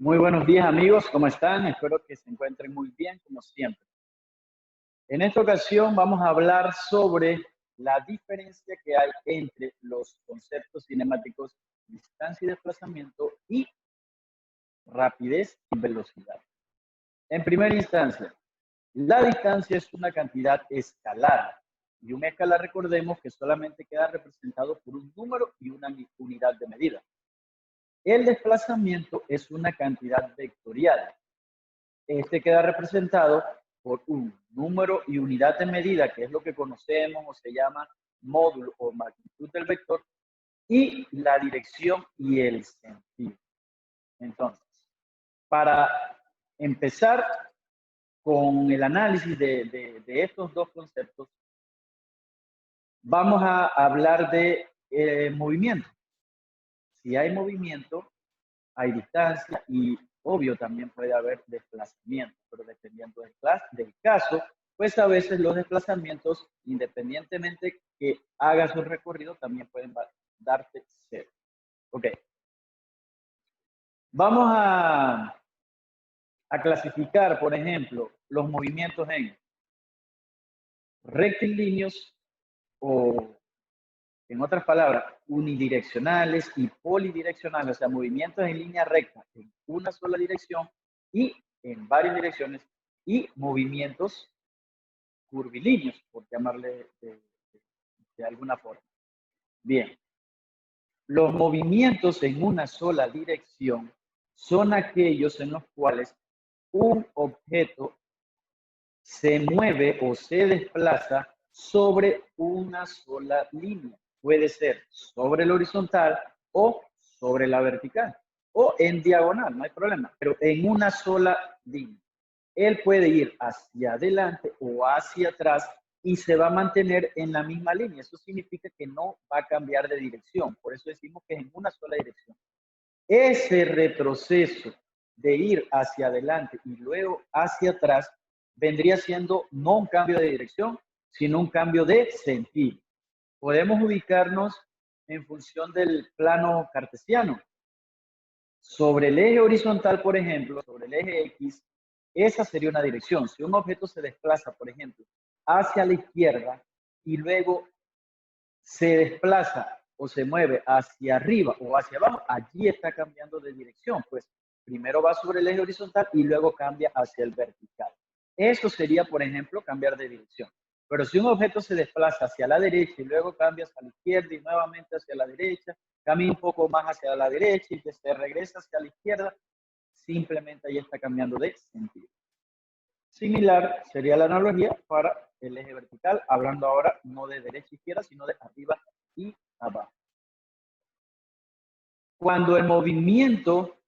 Muy buenos días amigos, ¿cómo están? Espero que se encuentren muy bien como siempre. En esta ocasión vamos a hablar sobre la diferencia que hay entre los conceptos cinemáticos distancia y desplazamiento y rapidez y velocidad. En primera instancia, la distancia es una cantidad escalar y un escalar recordemos que solamente queda representado por un número y una unidad de medida. El desplazamiento es una cantidad vectorial. Este queda representado por un número y unidad de medida, que es lo que conocemos o se llama módulo o magnitud del vector, y la dirección y el sentido. Entonces, para empezar con el análisis de estos dos conceptos, vamos a hablar de movimiento. Si hay movimiento, hay distancia y obvio también puede haber desplazamiento, pero dependiendo del caso, pues a veces los desplazamientos, independientemente que hagas su recorrido, también pueden darte cero. Ok. Vamos a clasificar, por ejemplo, los movimientos en rectilíneos o, en otras palabras, unidireccionales y polidireccionales, o sea, movimientos en línea recta en una sola dirección y en varias direcciones, y movimientos curvilíneos, por llamarle de alguna forma. Bien, los movimientos en una sola dirección son aquellos en los cuales un objeto se mueve o se desplaza sobre una sola línea. Puede ser sobre la horizontal o sobre la vertical o en diagonal, no hay problema, pero en una sola línea. Él puede ir hacia adelante o hacia atrás y se va a mantener en la misma línea. Eso significa que no va a cambiar de dirección. Por eso decimos que es en una sola dirección. Ese retroceso de ir hacia adelante y luego hacia atrás vendría siendo no un cambio de dirección, sino un cambio de sentido. Podemos ubicarnos en función del plano cartesiano. Sobre el eje horizontal, por ejemplo, sobre el eje X, esa sería una dirección. Si un objeto se desplaza, por ejemplo, hacia la izquierda y luego se desplaza o se mueve hacia arriba o hacia abajo, allí está cambiando de dirección. Pues primero va sobre el eje horizontal y luego cambia hacia el vertical. Eso sería, por ejemplo, cambiar de dirección. Pero si un objeto se desplaza hacia la derecha y luego cambia hacia la izquierda y nuevamente hacia la derecha, cambia un poco más hacia la derecha y se regresa hacia la izquierda, simplemente ahí está cambiando de sentido. Similar sería la analogía para el eje vertical, hablando ahora no de derecha a izquierda, sino de arriba y abajo. Cuando el movimiento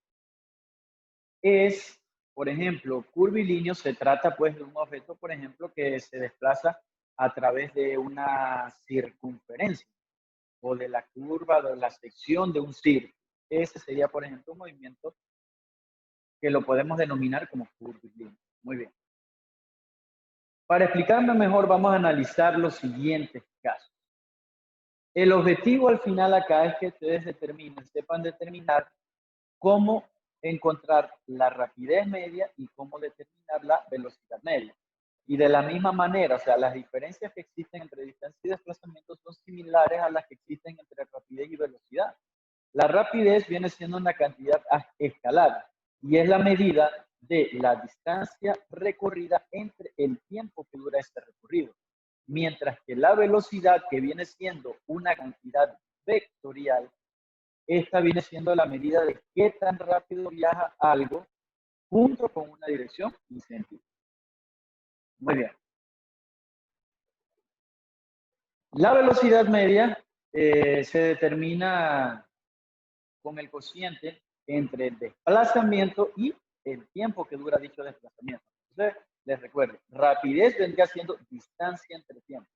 es, por ejemplo, curvilíneo, se trata pues de un objeto, por ejemplo, que se desplaza a través de una circunferencia o de la curva de la sección de un círculo. Ese sería, por ejemplo, un movimiento que lo podemos denominar como curvilíneo. Muy bien. Para explicarme mejor, vamos a analizar los siguientes casos. El objetivo al final acá es que ustedes sepan determinar cómo encontrar la rapidez media y cómo determinar la velocidad media. Y de la misma manera, o sea, las diferencias que existen entre distancia y desplazamiento son similares a las que existen entre rapidez y velocidad. La rapidez viene siendo una cantidad escalar y es la medida de la distancia recorrida entre el tiempo que dura este recorrido. Mientras que la velocidad, que viene siendo una cantidad vectorial, esta viene siendo la medida de qué tan rápido viaja algo junto con una dirección y sentido. Muy bien. La velocidad media se determina con el cociente entre el desplazamiento y el tiempo que dura dicho desplazamiento. Entonces, les recuerdo, rapidez vendría siendo distancia entre tiempo.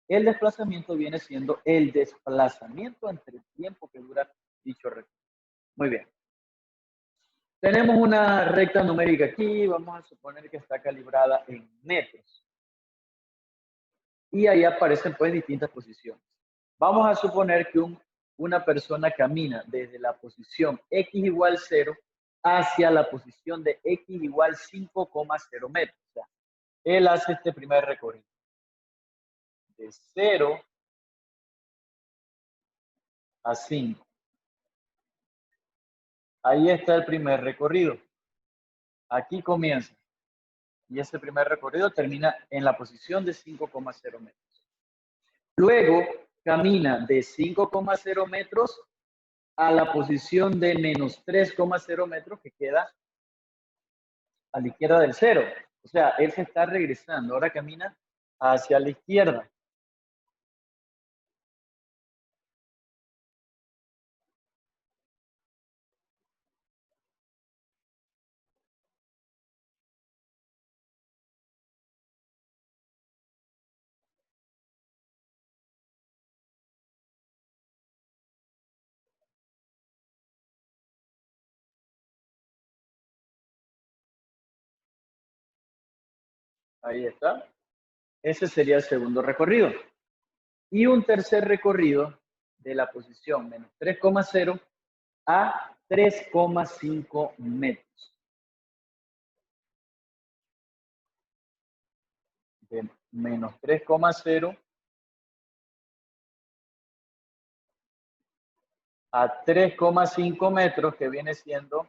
El desplazamiento viene siendo el desplazamiento entre el tiempo que dura dicho recorrido. Muy bien. Tenemos una recta numérica aquí, vamos a suponer que está calibrada en metros. Y ahí aparecen pues distintas posiciones. Vamos a suponer que una persona camina desde la posición x igual 0 hacia la posición de X igual 5,0 metros. O sea, él hace este primer recorrido. De 0 a 5. Ahí está el primer recorrido. Aquí comienza. Y ese primer recorrido termina en la posición de 5,0 metros. Luego camina de 5,0 metros a la posición de menos 3,0 metros que queda a la izquierda del 0. O sea, él se está regresando. Ahora camina hacia la izquierda. Ahí está. Ese sería el segundo recorrido. Y un tercer recorrido de la posición menos 3,0 a 3,5 metros. De menos 3,0 a 3,5 metros, que viene siendo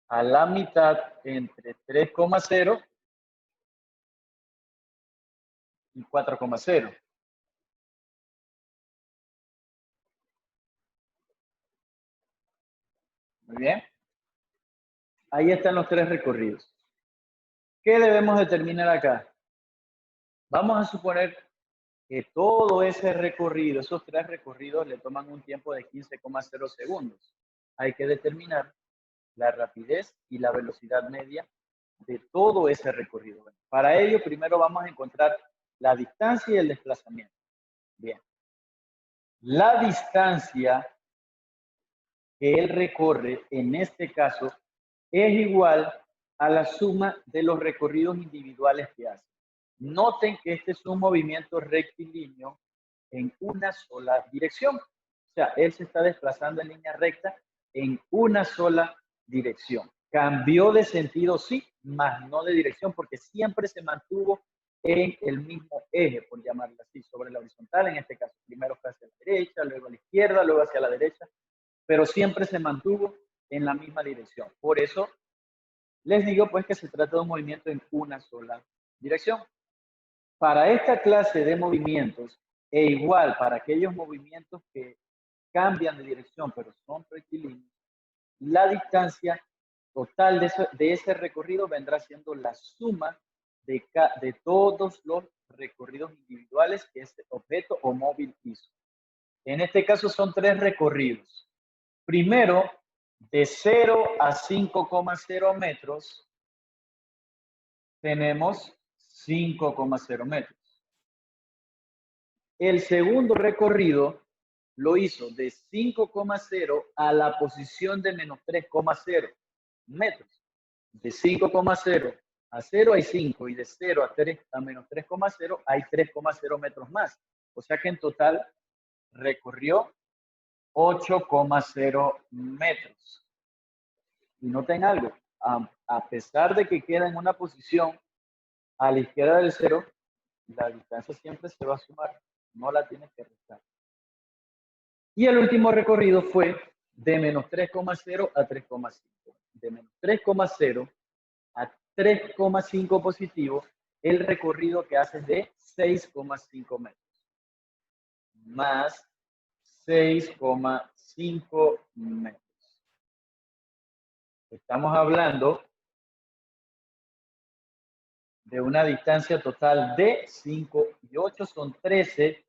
a la mitad entre 3,0 y 4,0. Muy bien. Ahí están los tres recorridos. ¿Qué debemos determinar acá? Vamos a suponer que todo ese recorrido, esos tres recorridos, le toman un tiempo de 15,0 segundos. Hay que determinar la rapidez y la velocidad media de todo ese recorrido. Para ello, primero vamos a encontrar la distancia y el desplazamiento. Bien. La distancia que él recorre, en este caso, es igual a la suma de los recorridos individuales que hace. Noten que este es un movimiento rectilíneo en una sola dirección. O sea, él se está desplazando en línea recta en una sola dirección. Cambió de sentido, sí, mas no de dirección, porque siempre se mantuvo en el mismo eje, por llamarlo así, sobre la horizontal, en este caso. Primero fue hacia la derecha, luego a la izquierda, luego hacia la derecha, pero siempre se mantuvo en la misma dirección. Por eso les digo pues que se trata de un movimiento en una sola dirección. Para esta clase de movimientos, e igual para aquellos movimientos que cambian de dirección pero son rectilíneos, la distancia total de ese recorrido vendrá siendo la suma de todos los recorridos individuales que este objeto o móvil hizo. En este caso son tres recorridos. Primero, de 0 a 5,0 metros, tenemos 5,0 metros. El segundo recorrido lo hizo de 5,0 a la posición de menos 3,0 metros. De 5,0 a 0 hay 5 y de 0 a, 3, a menos 3,0 hay 3,0 metros más. O sea que en total recorrió 8,0 metros. Y noten algo, a pesar de que queda en una posición a la izquierda del 0, la distancia siempre se va a sumar, no la tienes que restar. Y el último recorrido fue de menos 3,0 a 3,5. De menos 3,0 a 3,5 positivo, el recorrido que hace es de 6,5 metros. Más 6,5 metros. Estamos hablando de una distancia total de 5 y 8 son 13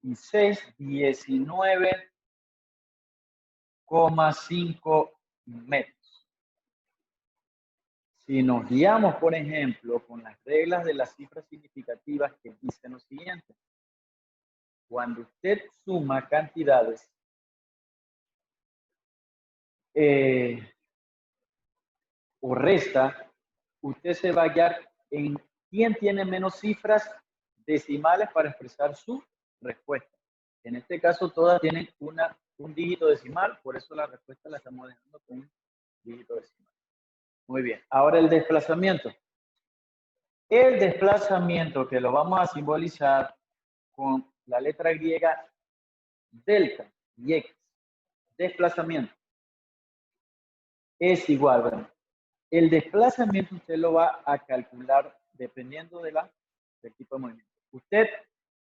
y 6, 19,5 metros. Si nos guiamos, por ejemplo, con las reglas de las cifras significativas que dicen lo siguiente, cuando usted suma cantidades o resta, usted se va a guiar en quién tiene menos cifras decimales para expresar su respuesta. En este caso, todas tienen una un dígito decimal, por eso la respuesta la estamos dejando con un dígito decimal. Muy bien, ahora el desplazamiento. El desplazamiento que lo vamos a simbolizar con la letra griega delta y x. Desplazamiento es igual, bueno, el desplazamiento usted lo va a calcular dependiendo del tipo de movimiento. Usted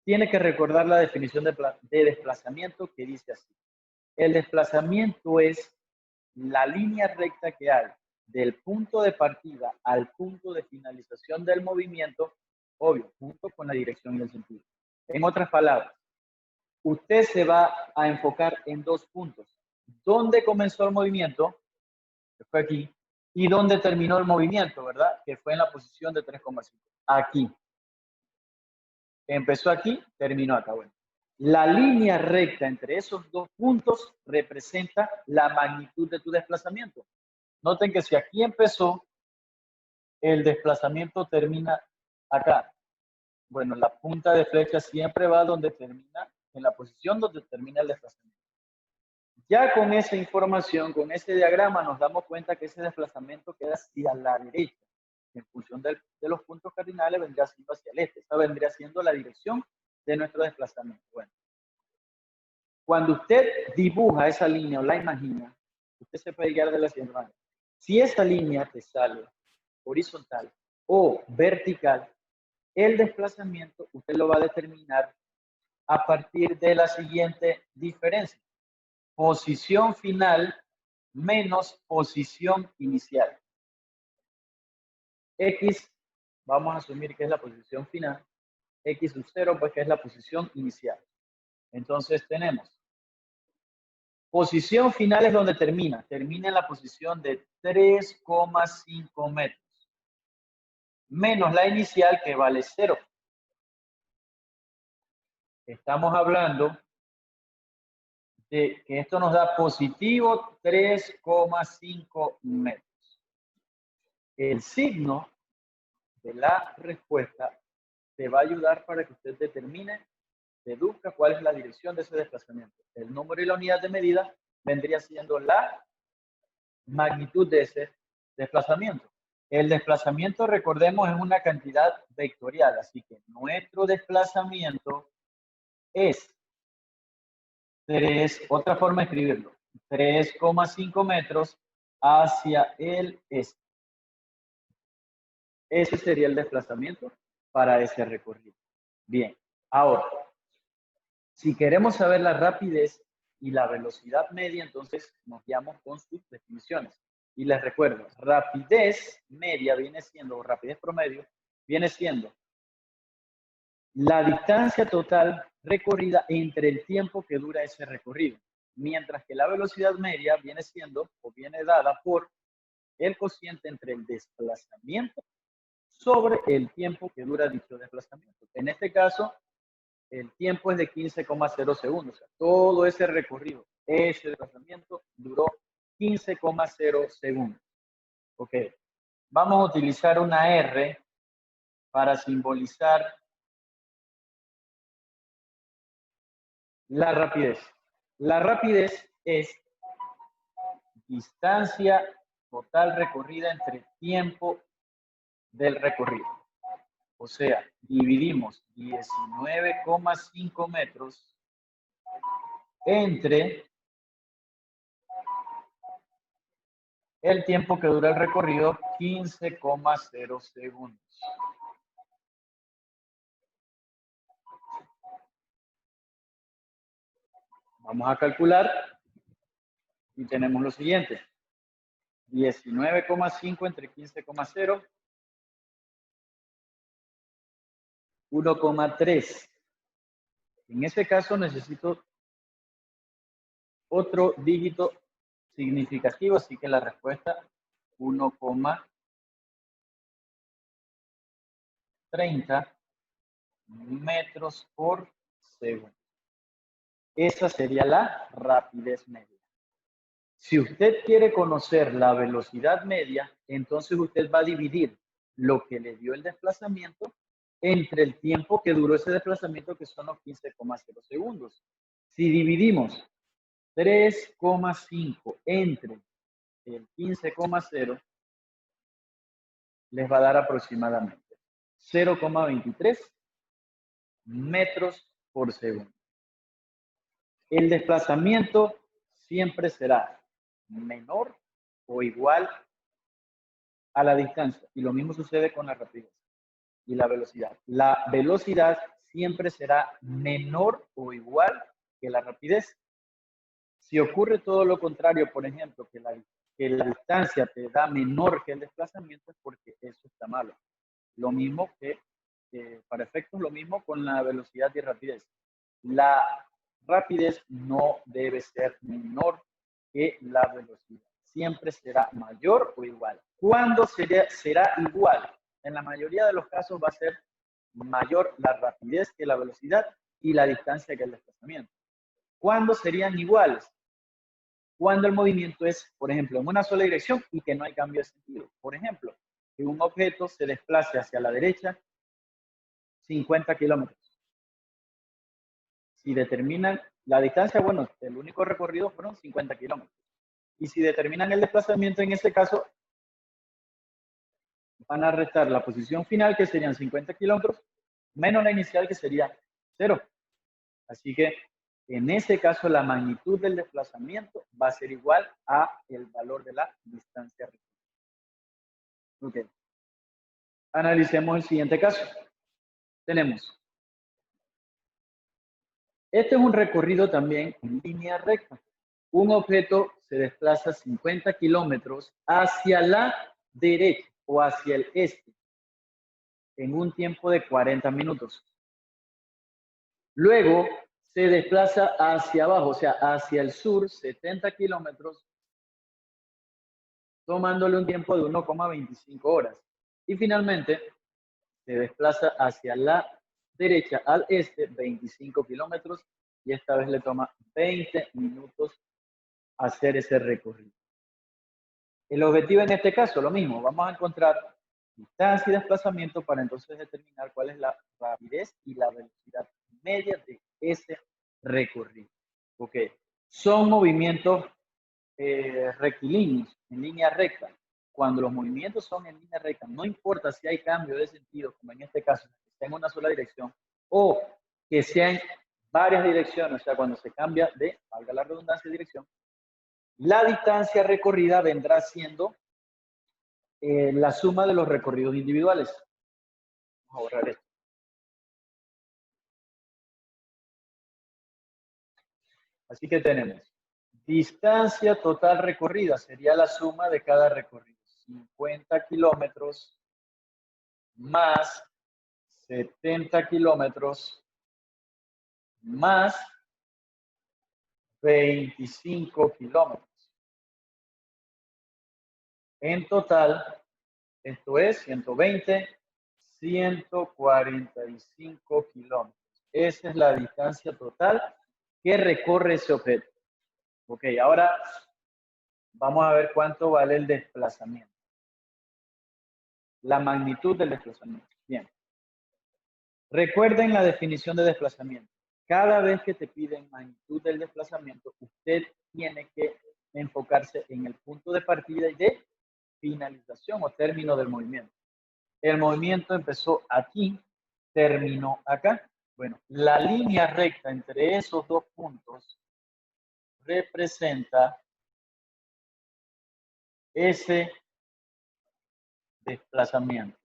tiene que recordar la definición de desplazamiento que dice así. El desplazamiento es la línea recta que hay del punto de partida al punto de finalización del movimiento, obvio, junto con la dirección y el sentido. En otras palabras, usted se va a enfocar en dos puntos. ¿Dónde comenzó el movimiento? Que fue aquí. ¿Y dónde terminó el movimiento, verdad? Que fue en la posición de 3,5. Aquí. Empezó aquí, terminó acá. Bueno, la línea recta entre esos dos puntos representa la magnitud de tu desplazamiento. Noten que si aquí empezó, el desplazamiento termina acá. Bueno, la punta de flecha siempre va donde termina, en la posición donde termina el desplazamiento. Ya con esa información, con ese diagrama, nos damos cuenta que ese desplazamiento queda hacia la derecha. En función de los puntos cardinales, vendría siendo hacia el este. Esa vendría siendo la dirección de nuestro desplazamiento. Bueno, cuando usted dibuja esa línea o la imagina, usted se puede guiar de la siguiente manera. Si esa línea te sale horizontal o vertical, el desplazamiento usted lo va a determinar a partir de la siguiente diferencia. Posición final menos posición inicial. X, vamos a asumir que es la posición final. X sub 0, pues que es la posición inicial. Entonces tenemos posición final es donde termina. Termina en la posición de 3,5 metros. Menos la inicial que vale 0. Estamos hablando de que esto nos da positivo 3,5 metros. El signo de la respuesta te va a ayudar para que usted determine, deduzca cuál es la dirección de ese desplazamiento. El número y la unidad de medida vendría siendo la magnitud de ese desplazamiento. El desplazamiento, recordemos, es una cantidad vectorial, así que nuestro desplazamiento es 3, otra forma de escribirlo, 3,5 metros hacia el este. Ese sería el desplazamiento para ese recorrido. Bien, ahora, si queremos saber la rapidez y la velocidad media, entonces nos guiamos con sus definiciones. Y les recuerdo, rapidez media viene siendo, o rapidez promedio, viene siendo la distancia total recorrida entre el tiempo que dura ese recorrido. Mientras que la velocidad media viene siendo, o viene dada por el cociente entre el desplazamiento sobre el tiempo que dura dicho desplazamiento. En este caso, el tiempo es de 15,0 segundos. O sea, todo ese recorrido, ese desplazamiento duró 15,0 segundos. Ok. Vamos a utilizar una R para simbolizar la rapidez. La rapidez es distancia total recorrida entre tiempo del recorrido. O sea, dividimos 19,5 metros entre el tiempo que dura el recorrido, 15,0 segundos. Vamos a calcular y tenemos lo siguiente. 19,5 entre 15,0. 1,3. En ese caso necesito otro dígito significativo, así que la respuesta 1,30 metros por segundo. Esa sería la rapidez media. Si usted quiere conocer la velocidad media, entonces usted va a dividir lo que le dio el desplazamiento entre el tiempo que duró ese desplazamiento, que son los 15,0 segundos. Si dividimos 3,5 entre el 15,0 les va a dar aproximadamente 0,23 metros por segundo. El desplazamiento siempre será menor o igual a la distancia. Y lo mismo sucede con la rapidez y la velocidad. La velocidad siempre será menor o igual que la rapidez. Si ocurre todo lo contrario, por ejemplo, que la distancia te da menor que el desplazamiento, es porque eso está malo. Lo mismo que, para efectos, lo mismo con la velocidad y rapidez. La rapidez no debe ser menor que la velocidad. Siempre será mayor o igual. ¿Cuándo será igual? En la mayoría de los casos va a ser mayor la rapidez que la velocidad y la distancia que el desplazamiento. ¿Cuándo serían iguales? Cuando el movimiento es, por ejemplo, en una sola dirección y que no hay cambio de sentido. Por ejemplo, que un objeto se desplace hacia la derecha 50 kilómetros. Si determinan la distancia, bueno, el único recorrido fueron 50 kilómetros. Y si determinan el desplazamiento, en este caso, van a restar la posición final, que serían 50 kilómetros, menos la inicial, que sería 0. Así que, en ese caso, la magnitud del desplazamiento va a ser igual a el valor de la distancia recorrida. Ok. Analicemos el siguiente caso. Tenemos, este es un recorrido también en línea recta. Un objeto se desplaza 50 kilómetros hacia la derecha o hacia el este en un tiempo de 40 minutos. Luego se desplaza hacia abajo, o sea, hacia el sur, 70 kilómetros, tomándole un tiempo de 1,25 horas. Y finalmente se desplaza hacia la derecha al este, 25 kilómetros, y esta vez le toma 20 minutos hacer ese recorrido. El objetivo en este caso, lo mismo, vamos a encontrar distancia y desplazamiento para entonces determinar cuál es la rapidez y la velocidad media de ese recorrido. Ok, son movimientos rectilíneos, en línea recta. Cuando los movimientos son en línea recta, no importa si hay cambio de sentido, como en este caso, que sea en una sola dirección, o que sea en varias direcciones, o sea, cuando se cambia de, valga la redundancia, de dirección, la distancia recorrida vendrá siendo la suma de los recorridos individuales. Vamos a borrar esto. Así que tenemos distancia total recorrida, sería la suma de cada recorrido. 50 kilómetros más 70 kilómetros más 25 kilómetros. En total, esto es 120, 145 kilómetros. Esa es la distancia total que recorre ese objeto. Ok, ahora vamos a ver cuánto vale el desplazamiento. La magnitud del desplazamiento. Bien. Recuerden la definición de desplazamiento. Cada vez que te piden magnitud del desplazamiento, usted tiene que enfocarse en el punto de partida y de finalización o término del movimiento. El movimiento empezó aquí, terminó acá. Bueno, la línea recta entre esos dos puntos representa ese desplazamiento.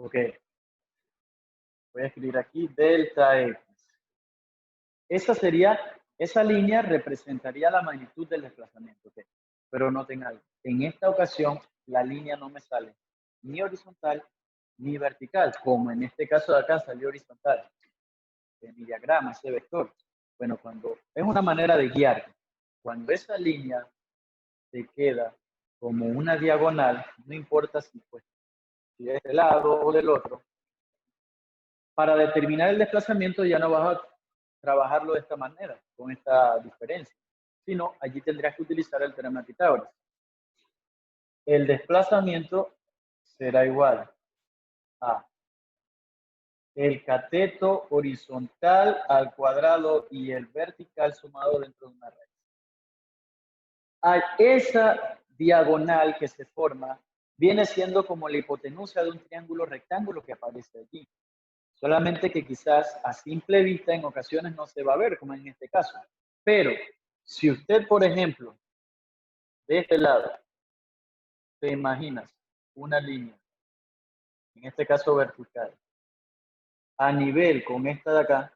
Ok, voy a escribir aquí delta X. Esa línea representaría la magnitud del desplazamiento. Okay. Pero noten algo, en esta ocasión la línea no me sale ni horizontal ni vertical, como en este caso de acá salió horizontal. En mi diagrama, ese vector. Bueno, cuando es una manera de guiar, cuando esa línea te queda como una diagonal, no importa si, pues, si de este lado o del otro, Para determinar el desplazamiento ya no vas a trabajarlo de esta manera, con esta diferencia, sino allí tendrías que utilizar el teorema de Pitágoras. El desplazamiento será igual a el cateto horizontal al cuadrado y el vertical sumado dentro de una raíz. Esa diagonal que se forma viene siendo como la hipotenusa de un triángulo rectángulo que aparece allí. Solamente que quizás a simple vista en ocasiones no se va a ver, como en este caso. Pero si usted, por ejemplo, de este lado, te imaginas una línea, en este caso vertical, a nivel con esta de acá,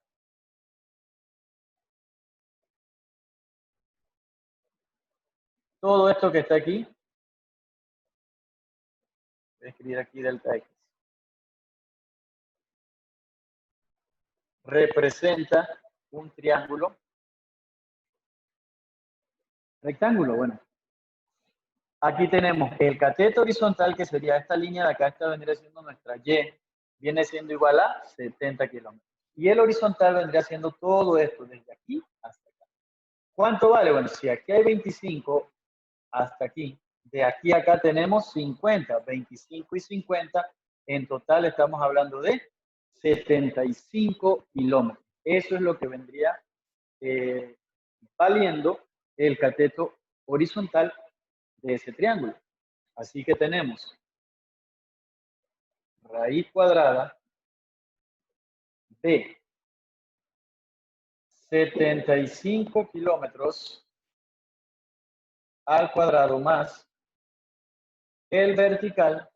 todo esto que está aquí, voy a escribir aquí delta X, representa un triángulo rectángulo. Bueno, aquí tenemos el cateto horizontal, que sería esta línea de acá, esta vendría siendo nuestra Y, viene siendo igual a 70 kilómetros. Y el horizontal vendría siendo todo esto, desde aquí hasta acá. ¿Cuánto vale? Bueno, si aquí hay 25 hasta aquí, de aquí a acá tenemos 50, 25 y 50, en total estamos hablando de 75 kilómetros. Eso es lo que vendría valiendo el cateto horizontal de ese triángulo. Así que tenemos raíz cuadrada de 75 kilómetros al cuadrado más el vertical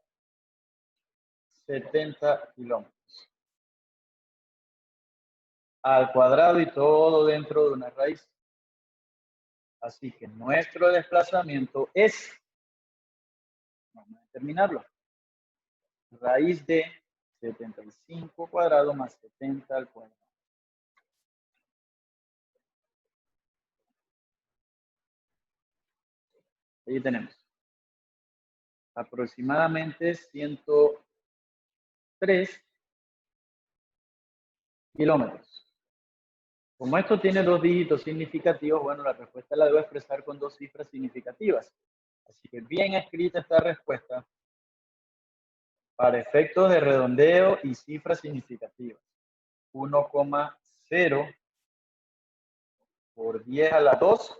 70 kilómetros al cuadrado y todo dentro de una raíz. Así que nuestro desplazamiento es, vamos a determinarlo, raíz de 75 cuadrado más 70 al cuadrado. Ahí tenemos aproximadamente 103 kilómetros. Como esto tiene dos dígitos significativos, bueno, la respuesta la debo expresar con dos cifras significativas. Así que bien escrita esta respuesta para efectos de redondeo y cifras significativas. 1,0 por 10 a la 2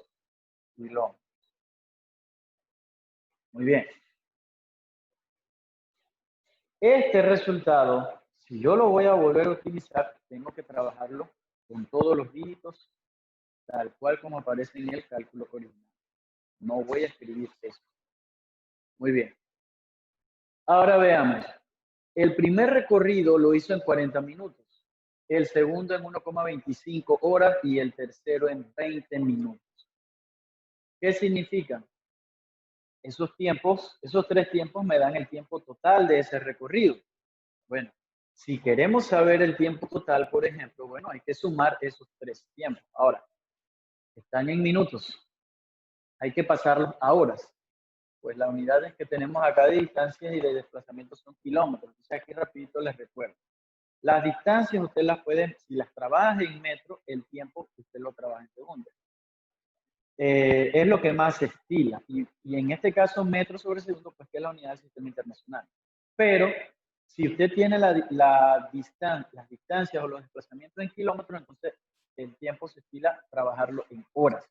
kilómetros. Muy bien. Este resultado, si yo lo voy a volver a utilizar, tengo que trabajarlo con todos los dígitos, tal cual como aparece en el cálculo original. No voy a escribir esto. Muy bien. Ahora veamos. El primer recorrido lo hizo en 40 minutos, el segundo en 1,25 horas y el tercero en 20 minutos. ¿Qué significa? Esos tiempos, esos tres tiempos me dan el tiempo total de ese recorrido. Bueno, si queremos saber el tiempo total, por ejemplo, bueno, hay que sumar esos tres tiempos. Ahora, están en minutos, hay que pasarlos a horas. Pues las unidades que tenemos acá de distancia y de desplazamiento son kilómetros. Entonces aquí rapidito les recuerdo. Las distancias usted las puede, si las trabaja en metros, el tiempo usted lo trabaja en segundos. Es lo que más se estila. Y en este caso, metros sobre segundo, pues que es la unidad del sistema internacional. Pero si usted tiene las distancias o los desplazamientos en kilómetros, entonces el tiempo se estila trabajarlo en horas.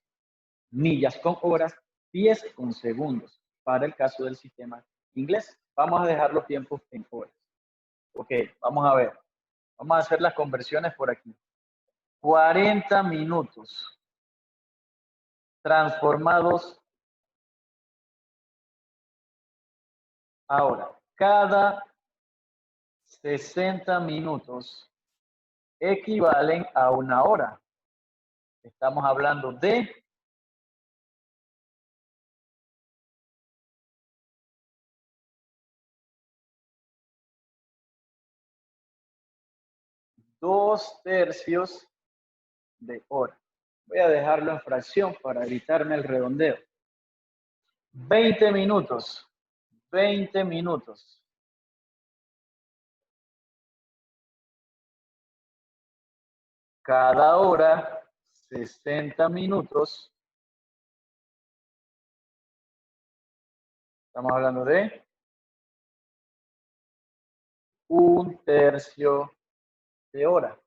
Millas con horas, pies con segundos, para el caso del sistema inglés. Vamos a dejar los tiempos en horas. Ok, vamos a ver. Vamos a hacer las conversiones por aquí. 40 minutos transformados ahora. Cada 60 minutos equivalen a una hora. Estamos hablando de 2/3 de hora. Voy a dejarlo en fracción para evitarme el redondeo. 20 minutos. 20 minutos. cada hora 60 minutos. Estamos hablando de 1/3 de hora.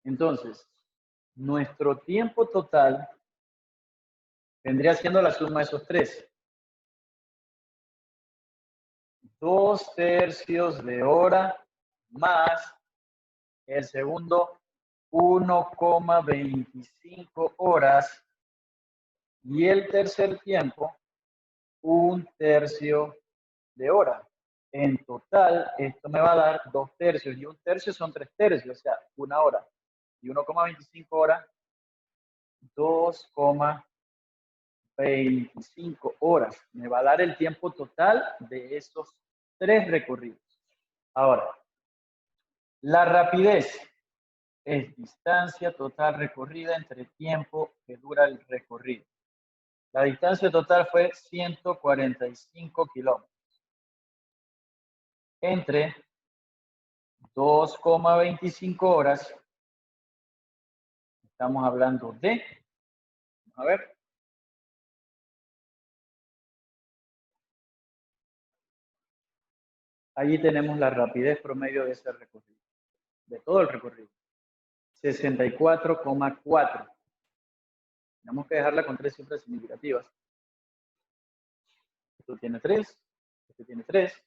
Entonces, nuestro tiempo total vendría siendo la suma de esos tres. 2/3 de hora más el segundo 1,25 horas y el tercer tiempo 1/3 de hora. En total, esto me va a dar 2/3 y 1/3 son 3/3, o sea, 1 hora. Y 1,25 horas, 2,25 horas. Me va a dar el tiempo total de esos tres recorridos. Ahora, la rapidez es distancia total recorrida entre tiempo que dura el recorrido. La distancia total fue 145 kilómetros. Entre 2,25 horas, estamos hablando de, a ver, allí tenemos la rapidez promedio de ese recorrido, de todo el recorrido, 64,4. Tenemos que dejarla con tres cifras significativas. Esto tiene 3, este tiene 3,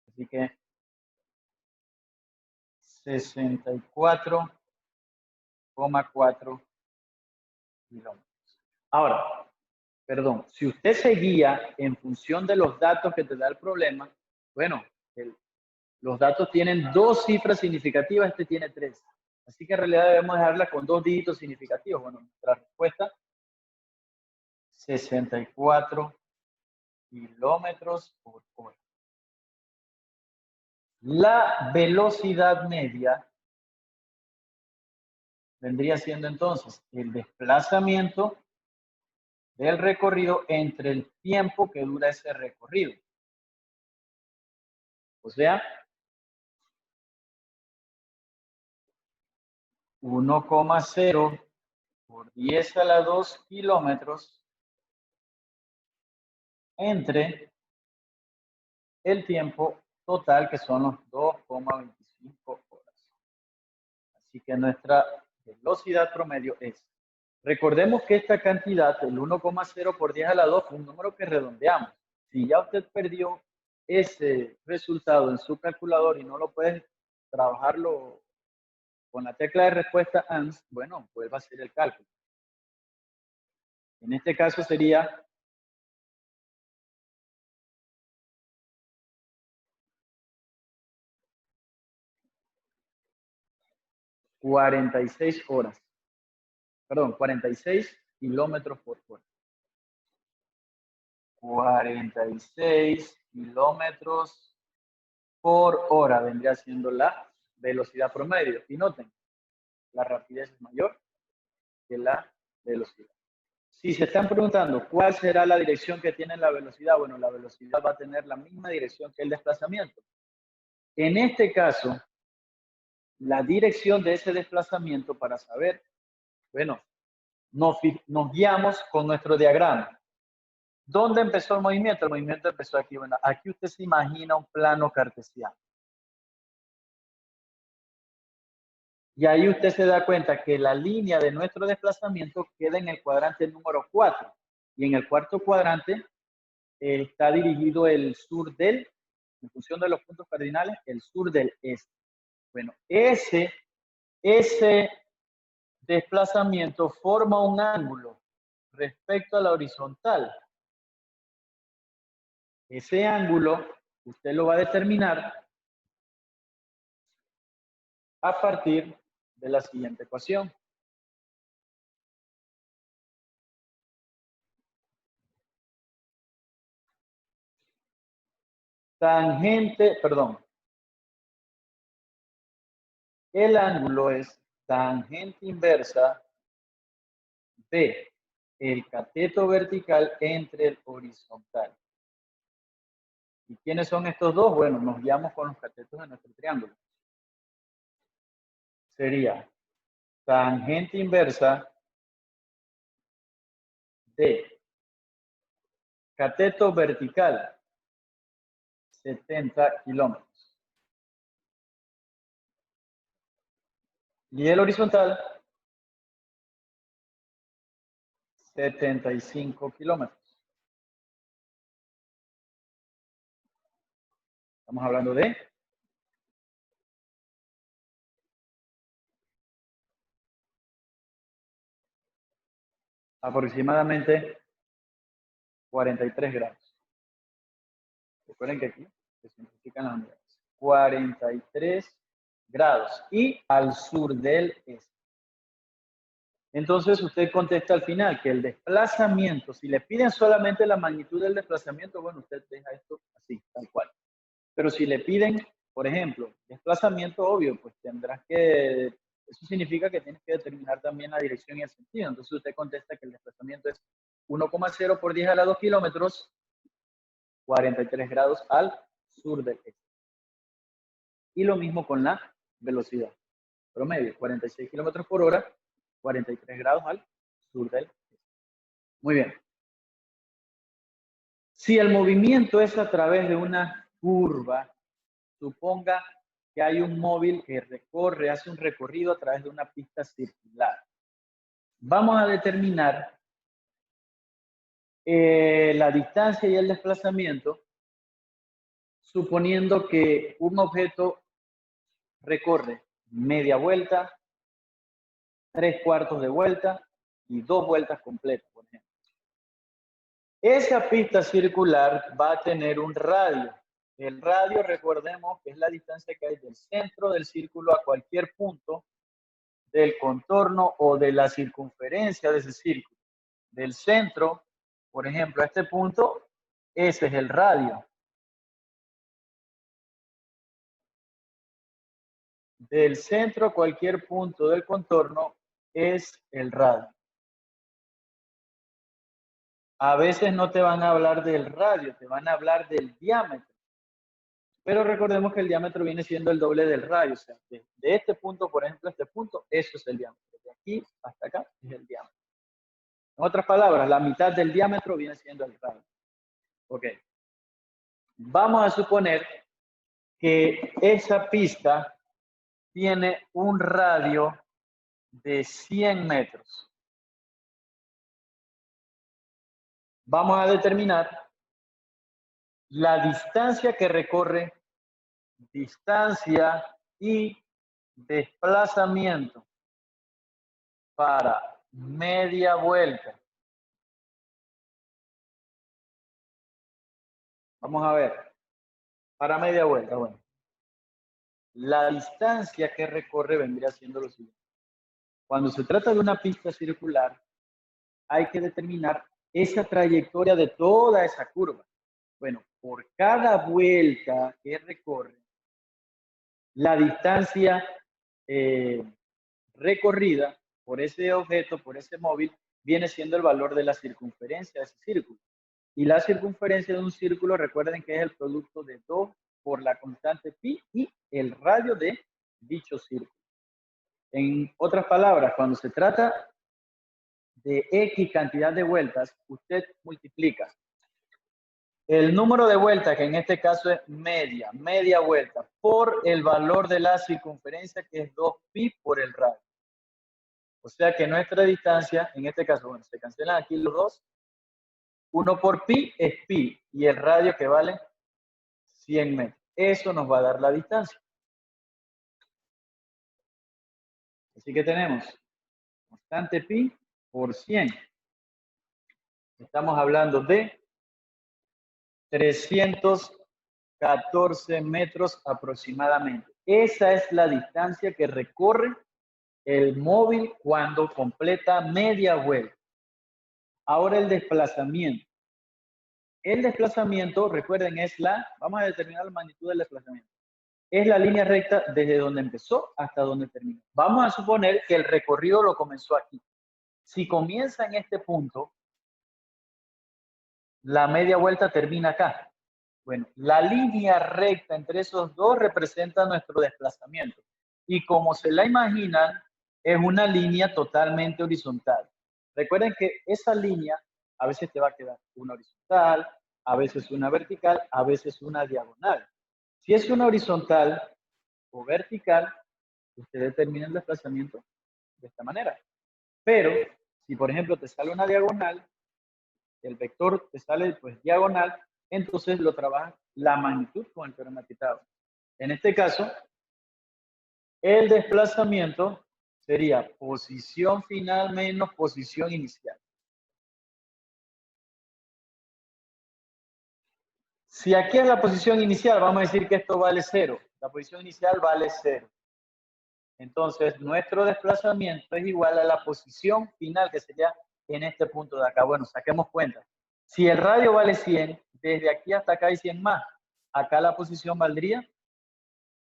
así que 64,4 kilómetros. Ahora, perdón, si usted se guía en función de los datos que te da el problema, bueno, los datos tienen dos cifras significativas, este tiene 3. Así que en realidad debemos dejarla con 2 dígitos significativos. Bueno, nuestra respuesta, 64 kilómetros por hora. La velocidad media vendría siendo entonces el desplazamiento del recorrido entre el tiempo que dura ese recorrido. O sea, 1,0 por 10 a la 2 kilómetros entre el tiempo total, que son los 2,25 horas. Así que nuestra velocidad promedio es, recordemos que esta cantidad, el 1,0 por 10 a la 2, fue un número que redondeamos. Si ya usted perdió ese resultado en su calculador y no lo puede trabajarlo con la tecla de respuesta ANS, bueno, vuelva a hacer el cálculo. En este caso sería 46 horas. Perdón, 46 kilómetros por hora. 46 kilómetros por hora vendría siendo la velocidad promedio. Y noten, la rapidez es mayor que la velocidad. Si se están preguntando cuál será la dirección que tiene la velocidad, bueno, la velocidad va a tener la misma dirección que el desplazamiento. En este caso, la dirección de ese desplazamiento para saber, bueno, nos guiamos con nuestro diagrama. ¿Dónde empezó el movimiento? El movimiento empezó aquí. Bueno, aquí usted se imagina un plano cartesiano. Y ahí usted se da cuenta que la línea de nuestro desplazamiento queda en el cuadrante número 4. Y en el cuarto cuadrante está dirigido el sur del, en función de los puntos cardinales, el sur del este. Bueno, ese desplazamiento forma un ángulo respecto a la horizontal. Ese ángulo usted lo va a determinar a partir de la siguiente ecuación. Tangente, perdón. El ángulo es tangente inversa de el cateto vertical entre el horizontal. ¿Y quiénes son estos dos? Bueno, nos guiamos con los catetos de nuestro triángulo. Sería tangente inversa de cateto vertical, 70 kilómetros. Y el horizontal, 75 kilómetros. Estamos hablando de aproximadamente 43 grados. Recuerden que aquí se simplifican las unidades. 43 grados y al sur del este. Entonces usted contesta al final que el desplazamiento, si le piden solamente la magnitud del desplazamiento, bueno, usted deja esto así, tal cual. Pero si le piden, por ejemplo, desplazamiento obvio, pues tendrás que, eso significa que tienes que determinar también la dirección y el sentido. Entonces usted contesta que el desplazamiento es 1,0 por 10 a la 2 kilómetros, 43 grados al sur del este. Y lo mismo con la velocidad. Promedio, 46 kilómetros por hora, 43 grados al sur del este. Muy bien. Si el movimiento es a través de una curva, suponga que hay un móvil que recorre, hace un recorrido a través de una pista circular. Vamos a determinar la distancia y el desplazamiento, suponiendo que un objeto recorre media vuelta, 3/4 de vuelta y 2 vueltas completas, por ejemplo. Esa pista circular va a tener un radio. El radio, recordemos que es la distancia que hay del centro del círculo a cualquier punto del contorno o de la circunferencia de ese círculo. Del centro, por ejemplo, a este punto, ese es el radio. Del centro a cualquier punto del contorno es el radio. A veces no te van a hablar del radio, te van a hablar del diámetro. Pero recordemos que el diámetro viene siendo el doble del radio. O sea, de este punto, por ejemplo, a este punto, eso es el diámetro. De aquí hasta acá es el diámetro. En otras palabras, la mitad del diámetro viene siendo el radio. Ok. Vamos a suponer que esa pista tiene un radio de 100 metros. Vamos a determinar la distancia que recorre, distancia y desplazamiento para media vuelta. Vamos a ver. Para media vuelta, bueno. La distancia que recorre vendría siendo lo siguiente. Cuando se trata de una pista circular, hay que determinar esa trayectoria de toda esa curva. Bueno, por cada vuelta que recorre, la distancia recorrida por ese objeto, por ese móvil, viene siendo el valor de la circunferencia de ese círculo. Y la circunferencia de un círculo, recuerden que es el producto de 2 por la constante pi y el radio de dicho círculo. En otras palabras, cuando se trata de X cantidad de vueltas, usted multiplica el número de vueltas, que en este caso es media vuelta, por el valor de la circunferencia, que es 2pi por el radio. O sea que nuestra distancia, en este caso, bueno, se cancelan aquí los dos. 1 por pi es pi y el radio que vale 100 metros. Eso nos va a dar la distancia. Así que tenemos constante pi por 100. Estamos hablando de 314 metros aproximadamente. Esa es la distancia que recorre el móvil cuando completa media vuelta. Ahora el desplazamiento. El desplazamiento, recuerden, es vamos a determinar la magnitud del desplazamiento. Es la línea recta desde donde empezó hasta donde terminó. Vamos a suponer que el recorrido lo comenzó aquí. Si comienza en este punto, la media vuelta termina acá. Bueno, la línea recta entre esos dos representa nuestro desplazamiento. Y como se la imaginan, es una línea totalmente horizontal. Recuerden que esa línea a veces te va a quedar una horizontal, a veces una vertical, a veces una diagonal. Si es una horizontal o vertical, usted determina el desplazamiento de esta manera. Pero si, por ejemplo, te sale una diagonal, el vector te sale pues diagonal, entonces lo trabajas la magnitud con el teorema de Pitágoras. En este caso, el desplazamiento sería posición final menos posición inicial. Si aquí es la posición inicial, vamos a decir que esto vale 0. La posición inicial vale 0. Entonces, nuestro desplazamiento es igual a la posición final, que sería en este punto de acá. Bueno, saquemos cuenta. Si el radio vale 100, desde aquí hasta acá hay 100 más. Acá la posición valdría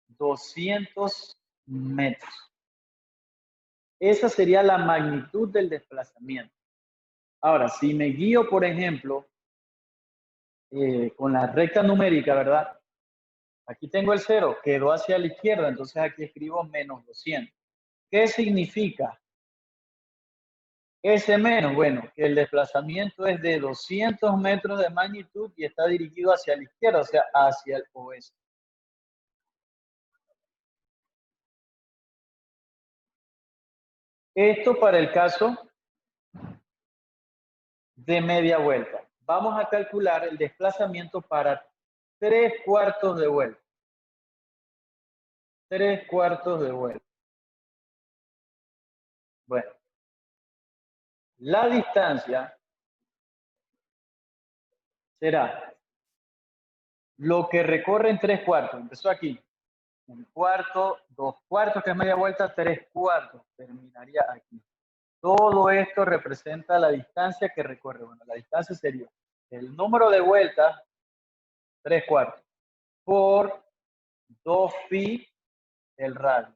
200 metros. Esa sería la magnitud del desplazamiento. Ahora, si me guío, por ejemplo, con la recta numérica, ¿verdad? Aquí tengo el 0, quedó hacia la izquierda, entonces aquí escribo menos 200. ¿Qué significa ese menos? Bueno, que el desplazamiento es de 200 metros de magnitud y está dirigido hacia la izquierda, o sea, hacia el oeste. Esto para el caso de media vuelta. Vamos a calcular el desplazamiento para 3/4 de vuelta. 3/4 de vuelta. Bueno, la distancia será lo que recorre en 3/4. Empezó aquí. 1/4, 2/4, que es media vuelta, 3/4. Terminaría aquí. Todo esto representa la distancia que recorre. Bueno, la distancia sería el número de vueltas, 3/4, por 2pi el radio.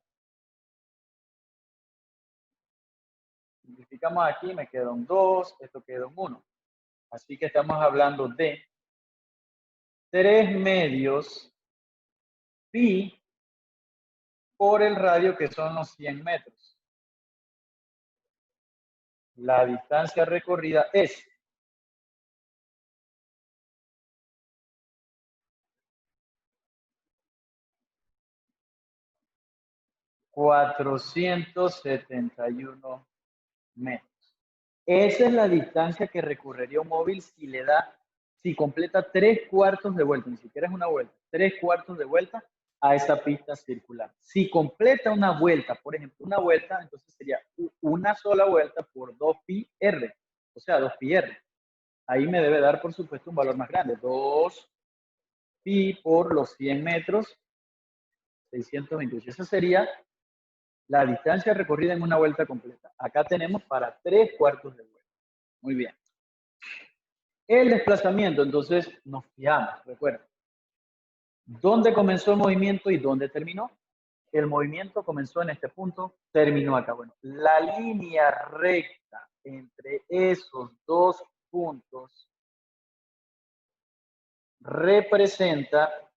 Simplificamos aquí, me queda un 2, esto queda un 1. Así que estamos hablando de 3 medios pi por el radio, que son los 100 metros. La distancia recorrida es 471 metros. Esa es la distancia que recorrería un móvil si completa 3/4 de vuelta, ni siquiera es una vuelta, 3/4 de vuelta a esa pista circular. Si completa una vuelta, por ejemplo, una vuelta, entonces sería una sola vuelta por 2pi r, o sea, 2pi r. Ahí me debe dar, por supuesto, un valor más grande, 2pi por los 100 metros, 628. Esa sería la distancia recorrida en una vuelta completa. Acá tenemos para 3/4 de vuelta. Muy bien. El desplazamiento, entonces nos fijamos, recuerda. ¿Dónde comenzó el movimiento y dónde terminó? El movimiento comenzó en este punto, terminó acá. Bueno, la línea recta entre esos dos puntos representa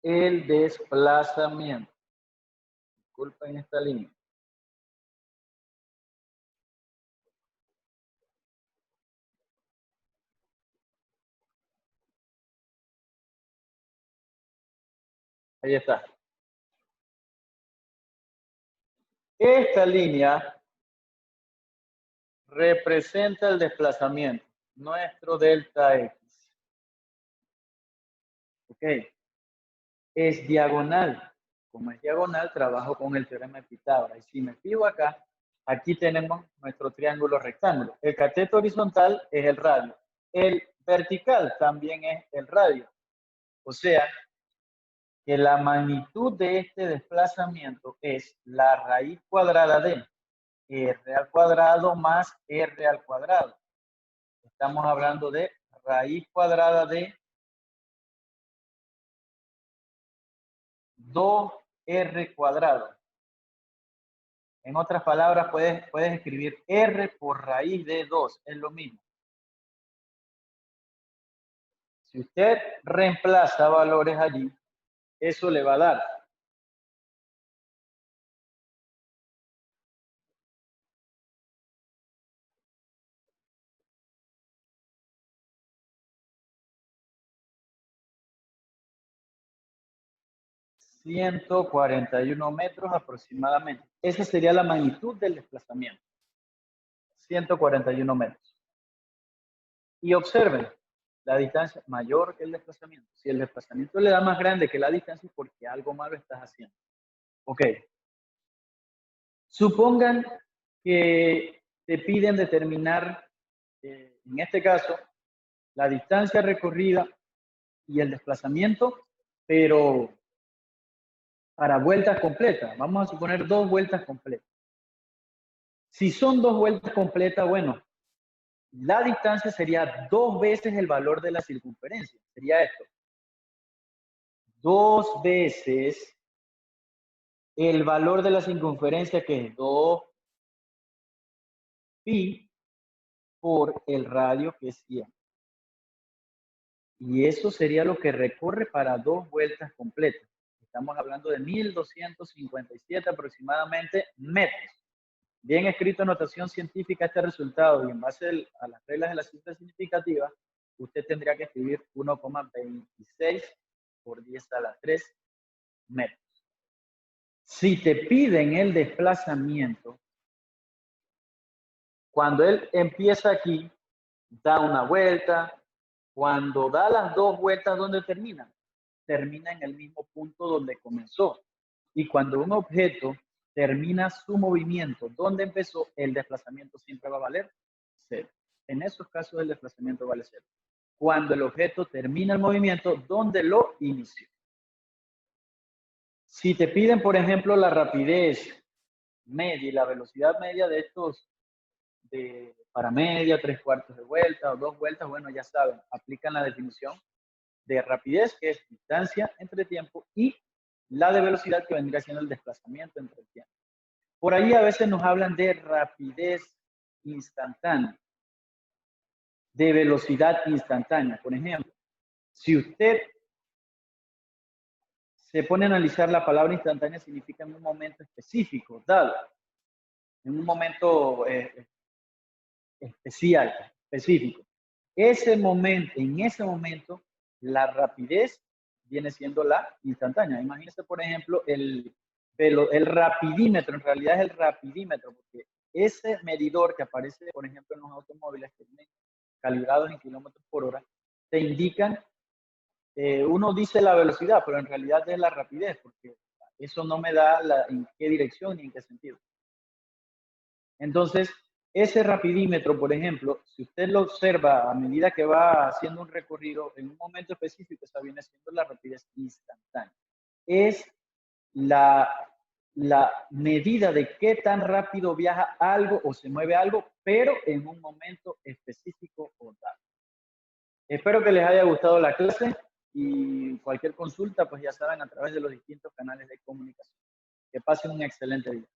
el desplazamiento. Disculpen esta línea. Ahí está. Esta línea representa el desplazamiento, nuestro delta X. Ok. Es diagonal. Como es diagonal, trabajo con el teorema de Pitágoras. Y si me fijo acá, aquí tenemos nuestro triángulo rectángulo. El cateto horizontal es el radio. El vertical también es el radio. O sea, que la magnitud de este desplazamiento es la raíz cuadrada de r al cuadrado más r al cuadrado. Estamos hablando de raíz cuadrada de 2r cuadrado. En otras palabras, puedes escribir r por raíz de 2, es lo mismo. Si usted reemplaza valores allí, eso le va a dar 141 metros aproximadamente. Esa sería la magnitud del desplazamiento. 141 metros. Y observen, la distancia mayor que el desplazamiento. Si el desplazamiento le da más grande que la distancia, es porque algo malo estás haciendo. Ok. Supongan que te piden determinar, en este caso, la distancia recorrida y el desplazamiento, pero para vueltas completas. Vamos a suponer 2 vueltas completas. Si son 2 vueltas completas, bueno, la distancia sería 2 veces el valor de la circunferencia. Sería esto. 2 veces el valor de la circunferencia, que es 2 pi por el radio, que es 100. Y eso sería lo que recorre para 2 vueltas completas. Estamos hablando de 1257 aproximadamente metros. Bien escrito en notación científica este resultado y en base a las reglas de la cifra significativa, usted tendría que escribir 1,26 por 10 a la 3 metros. Si te piden el desplazamiento, cuando él empieza aquí, da una vuelta. Cuando da las 2 vueltas, ¿dónde termina? Termina en el mismo punto donde comenzó. Y cuando un objeto termina su movimiento donde empezó, el desplazamiento siempre va a valer 0. En esos casos el desplazamiento vale 0. Cuando el objeto termina el movimiento donde lo inició. Si te piden, por ejemplo, la rapidez media y la velocidad media de estos para media, 3/4 de vuelta o 2 vueltas, bueno, ya saben, aplican la definición de rapidez, que es distancia entre tiempo, y la de velocidad, que vendría siendo el desplazamiento entre el tiempo. Por ahí a veces nos hablan de rapidez instantánea, de velocidad instantánea. Por ejemplo, si usted se pone a analizar, la palabra instantánea significa en un momento específico, dado, en un momento especial, específico. En ese momento, la rapidez viene siendo la instantánea. Imagínense, por ejemplo, el rapidímetro, en realidad es el rapidímetro, porque ese medidor que aparece, por ejemplo, en los automóviles que vienen calibrados en kilómetros por hora, te indican, uno dice la velocidad, pero en realidad es la rapidez, porque eso no me da en qué dirección ni en qué sentido. Entonces, ese rapidímetro, por ejemplo, si usted lo observa a medida que va haciendo un recorrido, en un momento específico, esa viene siendo la rapidez instantánea. Es la medida de qué tan rápido viaja algo o se mueve algo, pero en un momento específico o dado. Espero que les haya gustado la clase y cualquier consulta, pues ya saben, a través de los distintos canales de comunicación. Que pasen un excelente día.